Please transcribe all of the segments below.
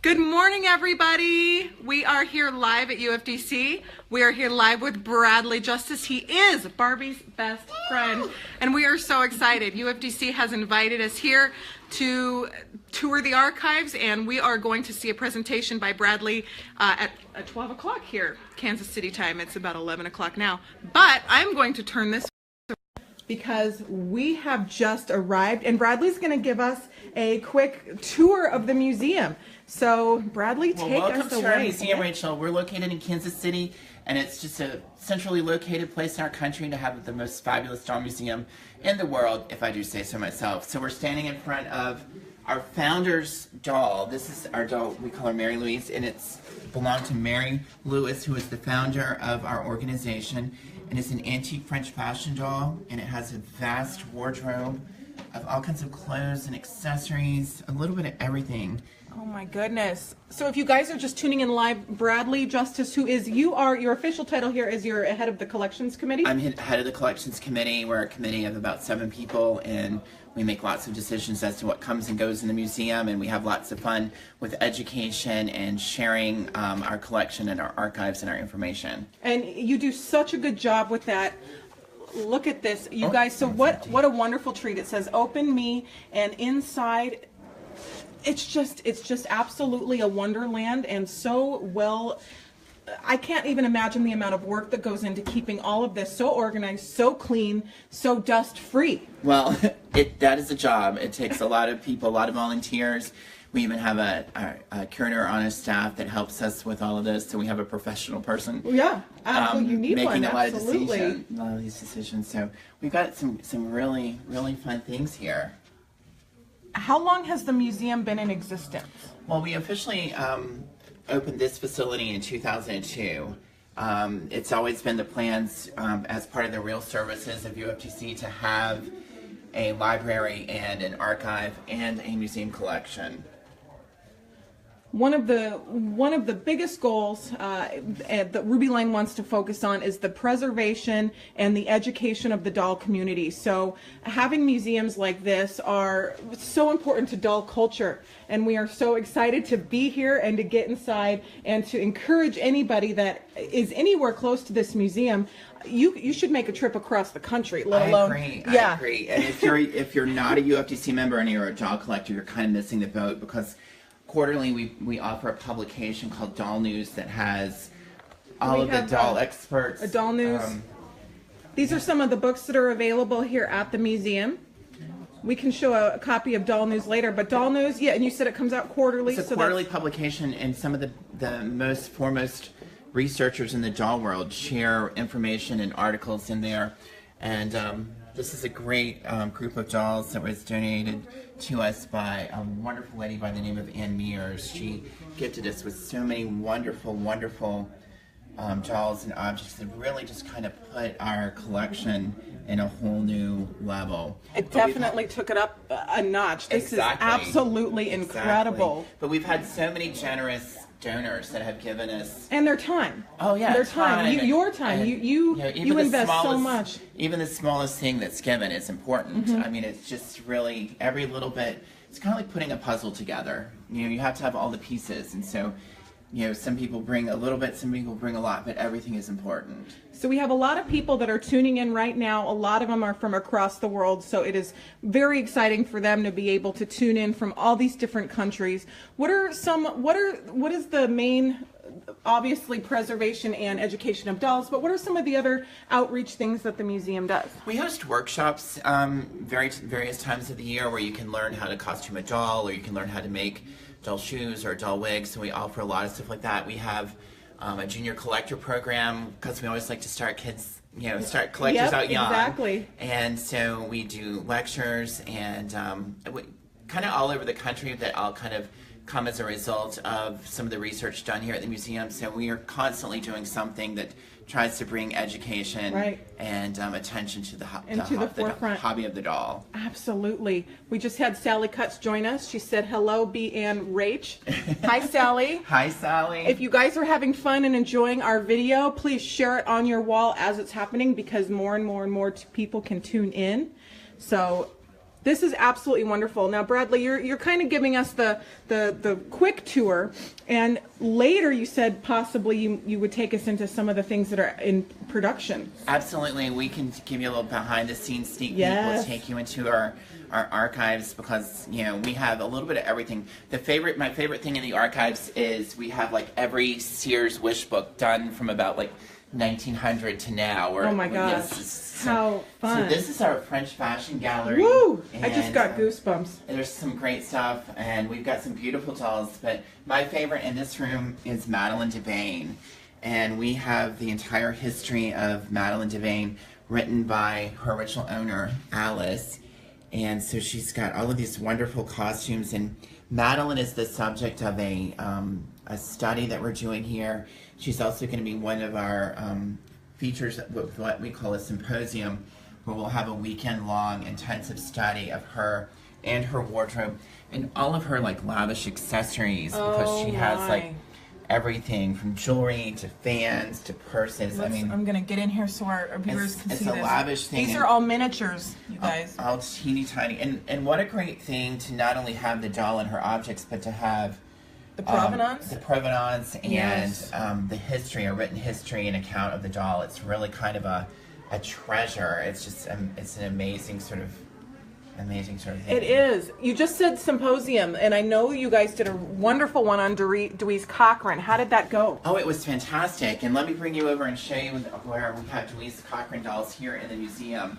Good morning, everybody. We are here live at UFDC. We are here live with Bradley Justice. He is Barbie's best friend, and we are so excited. UFDC has invited us here to tour the archives, and we are going to see a presentation by Bradley at 12 o'clock here, Kansas City time. It's about 11 o'clock now, but I'm going to turn this because we have just arrived, and Bradley's going to give us a quick tour of the museum. So, Bradley, take us away. Welcome to our museum, Rachel. We're located in Kansas City, and it's just a centrally located place in our country to have the most fabulous doll museum in the world, if I do say so myself. So we're standing in front of our founder's doll. This is our doll, we call her Mary Louise, and it's belonged to Mary Louise, who is the founder of our organization. And it's an antique French fashion doll, and it has a vast wardrobe of all kinds of clothes and accessories, a little bit of everything. Oh my goodness. So if you guys are just tuning in live, Bradley Justice, your official title here is you're head of the collections committee? I'm head of the collections committee. We're a committee of about 7 people, and we make lots of decisions as to what comes and goes in the museum, and we have lots of fun with education and sharing our collection and our archives and our information. And you do such a good job with that. Look at this, you guys. So what a wonderful treat. It says "Open Me," and inside it's just absolutely a wonderland, and so well. I can't even imagine the amount of work that goes into keeping all of this so organized, so clean, so dust free. Well, that is a job. It takes a lot of people, a lot of volunteers. We even have a curator on our staff that helps us with all of this, so we have a professional person. Yeah, absolutely. You need making one. a lot Absolutely. of decisions, a lot of these decisions. So we've got some really fun things here. How long has the museum been in existence? Well, we officially opened this facility in 2002. It's always been the plans as part of the real services of UFDC to have a library and an archive and a museum collection. One of the biggest goals that Ruby Lane wants to focus on is the preservation and the education of the doll community. So having museums like this are so important to doll culture, and we are so excited to be here and to get inside and to encourage anybody that is anywhere close to this museum. You should make a trip across the country, let alone. I agree. And if you're not a UFDC member and you're a doll collector, you're kind of missing the boat, because quarterly we offer a publication called Doll News that has all of the doll experts. A Doll News. These are some of the books that are available here at the museum. We can show a copy of Doll News later, but Doll News, yeah, and you said it comes out quarterly. It's a quarterly publication, and some of the most foremost researchers in the doll world share information and articles in there. And this is a great group of dolls that was donated to us by a wonderful lady by the name of Ann Mears. She gifted us with so many wonderful dolls and objects that really just kind of put our collection in a whole new level. It definitely took it up a notch. This is absolutely incredible. But we've had so many generous donors that have given us, and their time. Oh yeah, their time. Your time. You invest so much. Even the smallest thing that's given is important. I mean, it's just really every little bit. It's kind of like putting a puzzle together. You have to have all the pieces, and so some people bring a little bit, some people bring a lot, but everything is important. So we have a lot of people that are tuning in right now. A lot of them are from across the world, so it is very exciting for them to be able to tune in from all these different countries. What is the main, obviously preservation and education of dolls, but what are some of the other outreach things that the museum does? We host workshops various times of the year where you can learn how to costume a doll, or you can learn how to make doll shoes or doll wigs, so we offer a lot of stuff like that. We have a junior collector program, because we always like to start kids, start collectors out young. Exactly. And so we do lectures and kind of all over the country that all kind of come as a result of some of the research done here at the museum. So we are constantly doing something that tries to bring education and attention to the hobby of the doll. Absolutely. We just had Sally Cutts join us. She said hello, B and Rach. Hi, Sally. Hi, Sally. If you guys are having fun and enjoying our video, please share it on your wall as it's happening, because more and more people can tune in. So This is absolutely wonderful. Now, Bradley, you're kind of giving us the quick tour, and later you said possibly you would take us into some of the things that are in production. Absolutely, we can give you a little behind the scenes sneak peek. Yes. We'll take you into our archives because we have a little bit of everything. My favorite thing in the archives is we have like every Sears wish book done from about like 1900 to now. Oh my gosh. How fun. So this is our French fashion gallery. Woo! I just got goosebumps. There's some great stuff, and we've got some beautiful dolls, but my favorite in this room is Madeleine Devane. And we have the entire history of Madeleine Devane written by her original owner, Alice. And so she's got all of these wonderful costumes, and Madeleine is the subject of a study that we're doing here. She's also going to be one of our features with what we call a symposium, where we'll have a weekend-long intensive study of her and her wardrobe and all of her like lavish accessories, because she has like everything from jewelry to fans to purses. I'm gonna get in here so our viewers can see this. It's a lavish thing. These are all miniatures, you guys. All teeny tiny, and what a great thing to not only have the doll and her objects, but to have the provenance? The provenance and yes. The history, a written history and account of the doll. It's really kind of a treasure. It's just it's an amazing sort of thing. It is. You just said symposium, and I know you guys did a wonderful one on Dewey Cochran. How did that go? Oh, it was fantastic. And let me bring you over and show you where we have Dewey Cochran dolls here in the museum.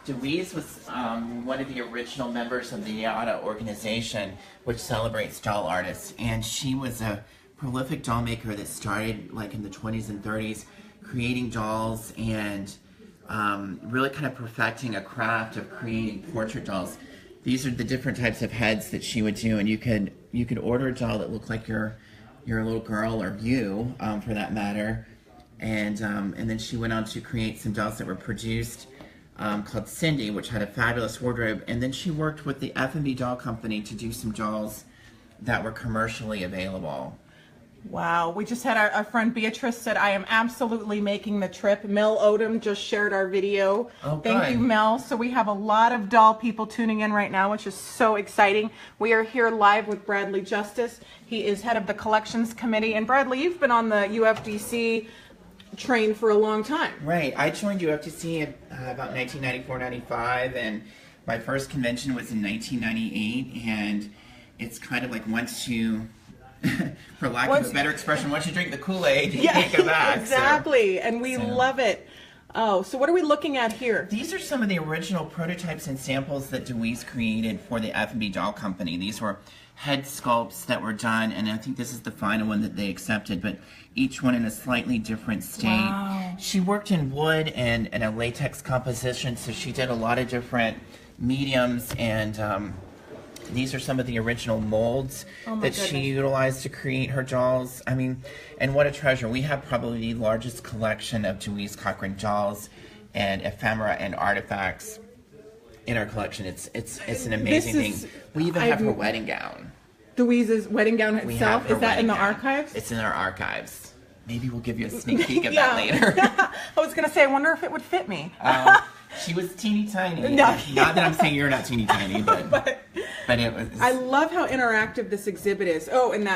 Dewey's was one of the original members of the IATA organization, which celebrates doll artists. And she was a prolific doll maker that started like in the 20s and 30s, creating dolls and really kind of perfecting a craft of creating portrait dolls. These are the different types of heads that she would do, and you could order a doll that looked like your little girl, or you, for that matter. And then she went on to create some dolls that were produced called Cindy, which had a fabulous wardrobe. And then she worked with the F&B doll company to do some dolls that were commercially available. Wow, we just had our friend Beatrice said, I am absolutely making the trip. Mel Odom just shared our video. Oh, thank you, Mel. So we have a lot of doll people tuning in right now, which is so exciting. We are here live with Bradley Justice. He is head of the collections committee. And Bradley, you've been on the UFDC train for a long time. Right. I joined UFDC about 1994-95, and my first convention was in 1998, and it's kind of like once you, for lack of a better expression, once you drink the Kool-Aid, you can't go back. Exactly, and we love it. Oh, so what are we looking at here? These are some of the original prototypes and samples that Dewey's created for the F&B Doll Company. These were head sculpts that were done, and I think this is the final one that they accepted, but each one in a slightly different state. Wow. She worked in wood and a latex composition, so she did a lot of different mediums, and these are some of the original molds that she utilized to create her dolls. I mean, and what a treasure. We have probably the largest collection of Dewey Cochran dolls and ephemera and artifacts in our collection. It's an amazing thing. We even have her wedding gown. Dewey's wedding gown itself? Is that in the archives? It's in our archives. Maybe we'll give you a sneak peek of that later. I was going to say, I wonder if it would fit me. She was teeny tiny. No. Not that I'm saying you're not teeny tiny, but it was. I love how interactive this exhibit is. Oh, and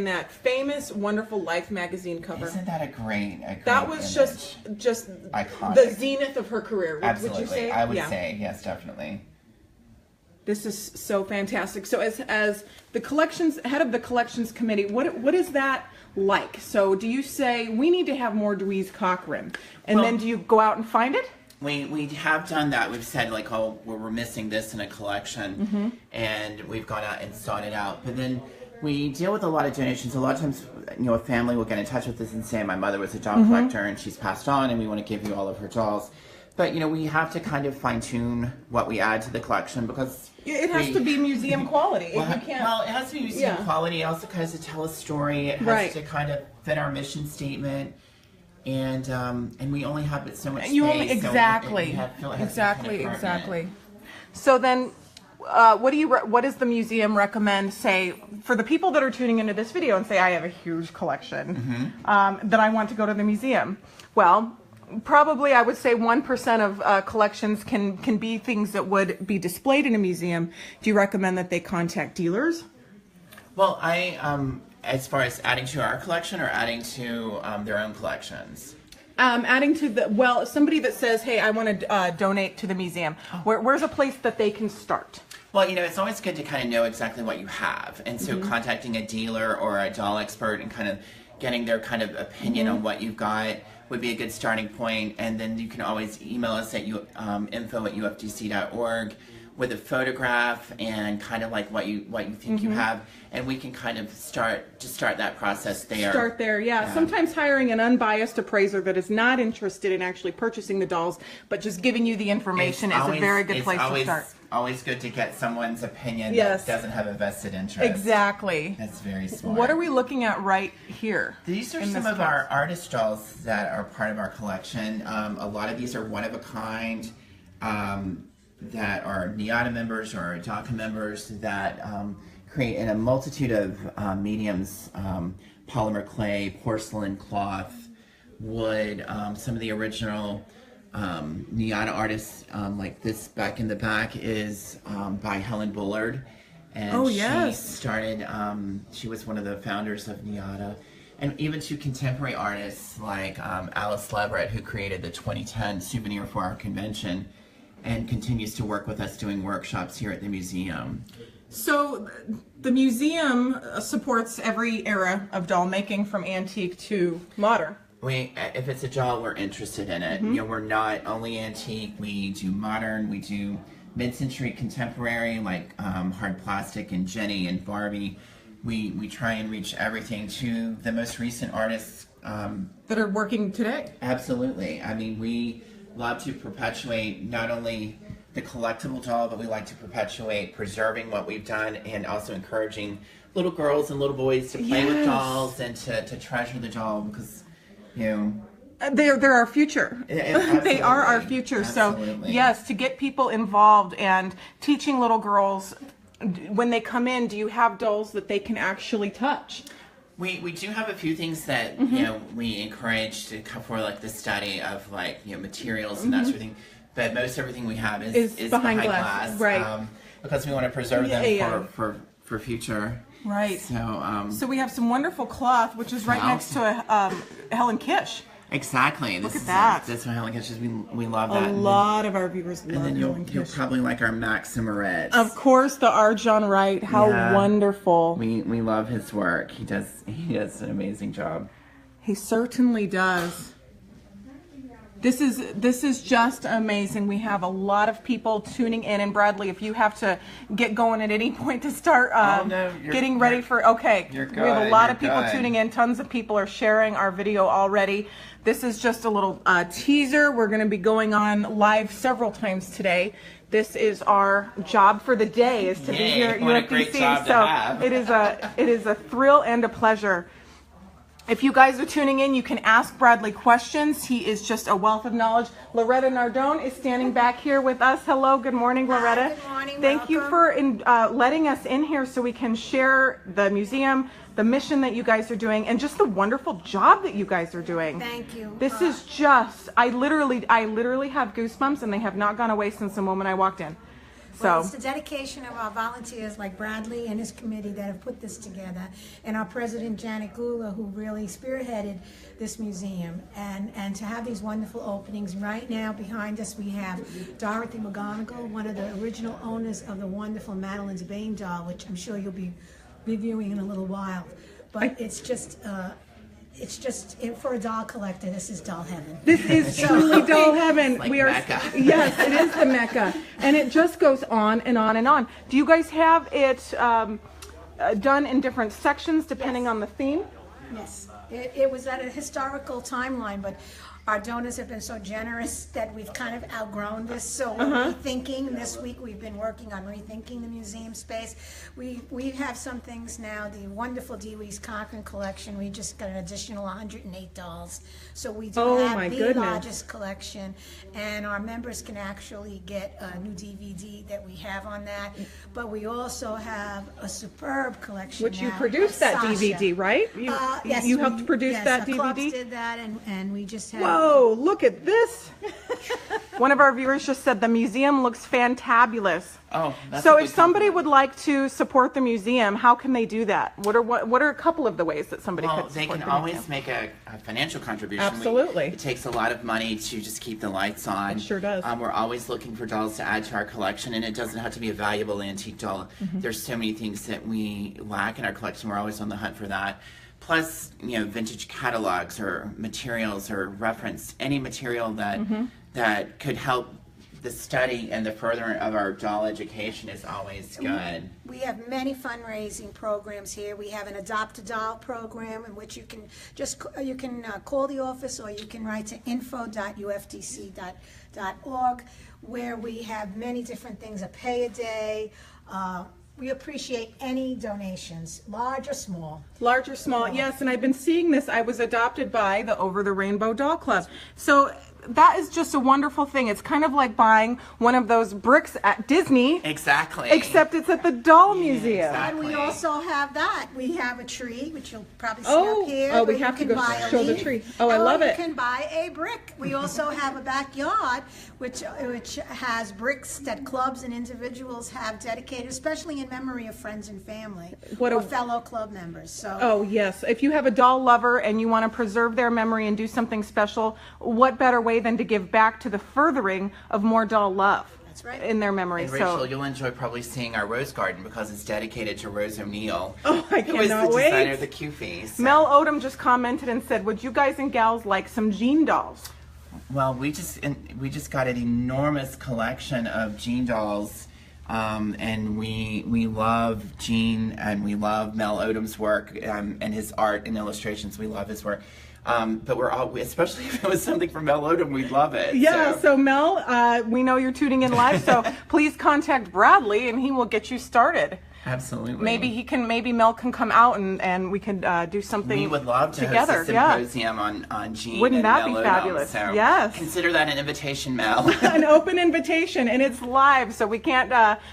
that famous Wonderful Life magazine cover. Isn't that a great that was image? just iconic. The zenith of her career. Absolutely. Would you say? I would say yes, definitely. This is so fantastic. So as the collections head of the collections committee, what is that like? So do you say we need to have more Dewey Cochran, and then do you go out and find it? We have done that. We've said like, oh, we're missing this in a collection, and we've gone out and sought it out. But then we deal with a lot of donations. A lot of times, a family will get in touch with us and say, my mother was a doll collector and she's passed on, and we want to give you all of her dolls. But we have to kind of fine tune what we add to the collection, because it has to be museum quality. Well, it has to be museum quality. It also kind of to tell a story. It has to kind of fit our mission statement. And we only have so much space. Exactly. Exactly. So then, what does the museum recommend? Say for the people that are tuning into this video and say, I have a huge collection that I want to go to the museum. Well, probably I would say 1% of collections can be things that would be displayed in a museum. Do you recommend that they contact dealers? Well, as far as adding to our collection or adding to their own collections? Adding to somebody that says, hey, I want to donate to the museum. Where's a place that they can start? Well, it's always good to kind of know exactly what you have. And so contacting a dealer or a doll expert and kind of getting their kind of opinion on what you've got would be a good starting point. And then you can always email us at info@ufdc.org with a photograph and kind of like what you think you have, and we can kind of start that process there. Start there, yeah. Sometimes hiring an unbiased appraiser that is not interested in actually purchasing the dolls, but just giving you the information is a very good place to start. It's always good to get someone's opinion that doesn't have a vested interest. Exactly. That's very smart. What are we looking at right here? These are some of our artist dolls that are part of our collection. A lot of these are one of a kind. That are NIADA members or DACA members that create in a multitude of mediums, polymer clay, porcelain, cloth, wood, some of the original NIADA artists, like this back in the back is by Helen Bullard. And she started, she was one of the founders of NIADA. And even to contemporary artists like Alice Leverett, who created the 2010 souvenir for our convention, and continues to work with us doing workshops here at the museum. So the museum supports every era of doll making from antique to modern. If it's a doll, we're interested in it. We're not only antique, we do modern, we do mid-century contemporary like hard plastic and Jenny and Barbie. We try and reach everything to the most recent artists. That are working today. Absolutely. I mean, we love to perpetuate not only the collectible doll, but we like to perpetuate preserving what we've done and also encouraging little girls and little boys to play with dolls and to treasure the doll because, they're our future. They are our future. Absolutely. So yes, to get people involved and teaching little girls, when they come in, do you have dolls that they can actually touch? We do have a few things that we encourage to come for, like the study of materials and that sort of thing. But most everything we have is behind glass, right? Because we want to preserve them for future. Right. So we have some wonderful cloth, which is right next to Helen Kish. Exactly. Look at that. That's why Helen Kish is. We love that. A lot of our viewers love Helen Kish. You'll probably like our Max Moretz. Of course, the R. John Wright. How wonderful. We love his work. He does an amazing job. He certainly does. This is just amazing. We have a lot of people tuning in, and Bradley, if you have to get going at any point to start getting ready for, okay, we have a lot of people tuning in. Tons of people are sharing our video already. This is just a little teaser. We're going to be going on live several times today. This is our job for the day, is to be here at UFDC. Great job to have. It is a thrill and a pleasure. If you guys are tuning in, you can ask Bradley questions. He is just a wealth of knowledge. Loretta Nardone is standing back here with us. Hello, good morning, Loretta. Hi, good morning. Thank you for letting us in here so we can share the museum, the mission that you guys are doing, and just the wonderful job that you guys are doing. Thank you. This is just, I literally have goosebumps, and they have not gone away since the moment I walked in. Well, it's the dedication of our volunteers like Bradley and his committee that have put this together, and our president Janet Gula, who really spearheaded this museum, and to have these wonderful openings. Right now behind us we have Dorothy McGonigal, one of the original owners of the wonderful Madeline's Bane doll, which I'm sure you'll be reviewing in a little while. But it's just for a doll collector, this is doll heaven. This is truly doll heaven. Like Mecca. Yes, it is the Mecca, and it just goes on and on and on. Do you guys have it done in different sections depending on the theme? Yes, it was at a historical timeline, but our donors have been so generous that we've kind of outgrown this. So we're rethinking. This week we've been working on rethinking the museum space. We have some things now. The wonderful Dewey Cochran collection. We just got an additional 108 dolls. So we do have the largest collection, and our members can actually get a new DVD that we have on that. But we also have a superb collection. Which you produced that DVD, right? Yes, you helped produce that the DVD. Clubs did that, and we just had Whoa, look at this. One of our viewers just said the museum looks fantabulous. Oh, that's So a if good somebody compliment. would like to support the museum, how can they do that? What are a couple of the ways that somebody Well, could they support can the always museum? make a financial contribution. Absolutely. It takes a lot of money to just keep the lights on. It sure does. We're always looking for dolls to add to our collection, and it doesn't have to be a valuable antique doll. Mm-hmm. There's so many things that we lack in our collection. We're always on the hunt for that. Plus, vintage catalogs or materials or reference, any material that Mm-hmm. that could help the study and the furtherance of our doll education is always good. We have many fundraising programs here. We have an Adopt a Doll program in which you can call the office, or you can write to info.ufdc.org, where we have many different things, a pay a day. We appreciate any donations, large or small. Large or small, yes, and I've been seeing this. I was adopted by the Over the Rainbow Doll Club. So that is just a wonderful thing. It's kind of like buying one of those bricks at Disney, Exactly. except it's at the doll museum. exactly. And we also have that. We have a tree, which you'll probably see Oh, up here. oh, we where you have to can go buy a show the leaf, tree. Oh, I love or it. you can buy a brick. We also have a backyard, which has bricks that clubs and individuals have dedicated, especially in memory of friends and family What or a- fellow club members. So. Oh, yes. If you have a doll lover and you want to preserve their memory and do something special, what better way than to give back to the furthering of more doll love That's right. in their memory? And Rachel, you'll enjoy probably seeing our rose garden because it's dedicated to Rose O'Neill, Oh, I who was the cannot wait. designer of the Q-Fees. So- Mel Odom just commented and said, would you guys and gals like some Jean dolls? Well, we just got an enormous collection of Jean dolls, and we love Jean and we love Mel Odom's work and his art and illustrations. We love his work. But especially if it was something from Mel Odom, we'd love it. Yeah, so Mel, we know you're tuning in live, so please contact Bradley and he will get you started. Absolutely. Maybe Mel can come out and we can do something We would love to together. host a Yeah. symposium on Jean Wouldn't and that Mel be Odom, fabulous? So Yes. consider that an invitation, Mel. An open invitation, and it's live, so we can't.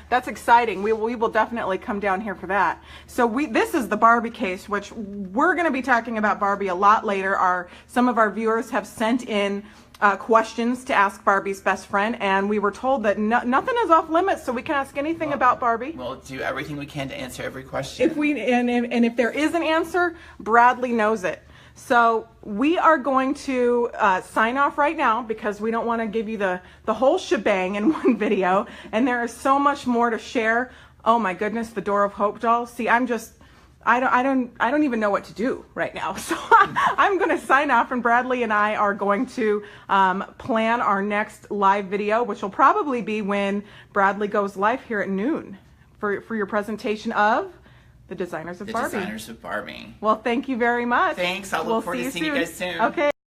That's exciting. We will definitely come down here for that. So this is the Barbie case, which we're going to be talking about Barbie a lot later. Some of our viewers have sent in questions to ask Barbie's best friend, and we were told that nothing is off limits, so we can ask anything about Barbie. We'll do everything we can to answer every question. If there is an answer, Bradley knows it. So we are going to sign off right now because we don't want to give you the whole shebang in one video, and there is so much more to share. Oh my goodness, the Door of Hope doll. See, I don't even know what to do right now. So I'm going to sign off, and Bradley and I are going to plan our next live video, which will probably be when Bradley goes live here at noon for your presentation of the Designers of The Barbie. Designers of Barbie. Well, thank you very much. Thanks. I'll look We'll forward see to seeing you guys soon. Okay.